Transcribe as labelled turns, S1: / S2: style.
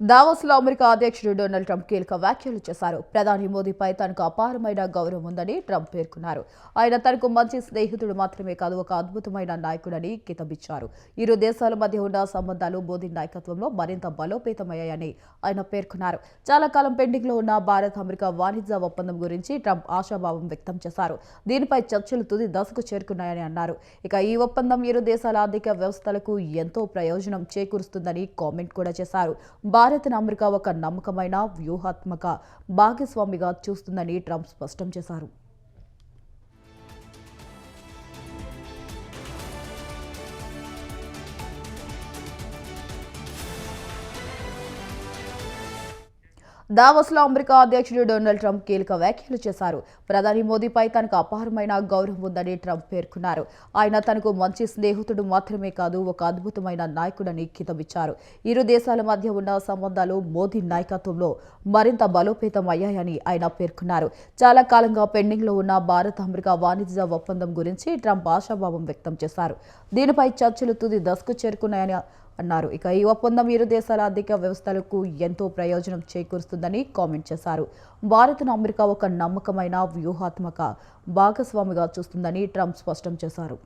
S1: దావోస్లో America అధ్యక్షుడు Donald Trump కీలక వ్యాఖ్యలు చేశారు. ప్రధాని మోదీపై తనకు అపారమైన గౌరవం ఉందని ట్రంప్ పేర్కొన్నారు. ఆయన తనకు మంచి స్నేహితుడు మాత్రమే కాదు, ఒక అద్భుతమైన నాయకుడని కితాబిచ్చారు. ఇరు దేశాల మధ్య ఉన్న సంబంధాలు మోదీ నాయకత్వంలో మరింత బలోపేతమయ్యాయని ఆయన పేర్కొన్నారు. చాలా కాలం పెండింగ్లో ఉన్న భారత్-అమెరికా వాణిజ్య ఒప్పందం గురించి ట్రంప్ ఆశాభావం వ్యక్తం చేశారు. దీనిపై చర్చలు తుది దశకు చేరుకున్నాయని అన్నారు. ఇక ఈ ఒప్పందం ఇరు దేశాల ఆర్థిక వ్యవస్థలకు ఎంతో ప్రయోజనం చేకూరుస్తుందని కామెంట్ కూడా చేశారు. భారత్ను అమెరికా ఒక నమ్మకమైన వ్యూహాత్మక భాగస్వామిగా చూస్తుందని ట్రంప్ స్పష్టం చేశారు. దావోస్లో అమెరికా అధ్యక్షుడు డొనాల్డ్ ట్రంప్ కీలక వ్యాఖ్యలు చేశారు. ప్రధాని మోదీపై తనకు అపారమైన గౌరవం ఉందని ట్రంప్ పేర్కొన్నారు. ఆయన తనకు మంచి స్నేహితుడు మాత్రమే కాదు, ఒక అద్భుతమైన నాయకుడని కితాబిచ్చారు. ఇరు దేశాల మధ్య ఉన్న సంబంధాలు మోదీ నాయకత్వంలో మరింత బలోపేతం అయ్యాయని ఆయన పేర్కొన్నారు. చాలా కాలంగా పెండింగ్లో ఉన్న భారత్-అమెరికా వాణిజ్య ఒప్పందం గురించి ట్రంప్ ఆశాభావం వ్యక్తం చేశారు. దీనిపై చర్చలు తుది దశకు చేరుకున్నాయని అన్నారు. ఇక ఈ ఒప్పందం ఇరు దేశాల ఆర్థిక వ్యవస్థలకు ఎంతో ప్రయోజనం చేకూరుస్తుందని కామెంట్ చేశారు. భారత్ను అమెరికా ఒక నమ్మకమైన వ్యూహాత్మక భాగస్వామిగా చూస్తుందని ట్రంప్ స్పష్టం చేశారు.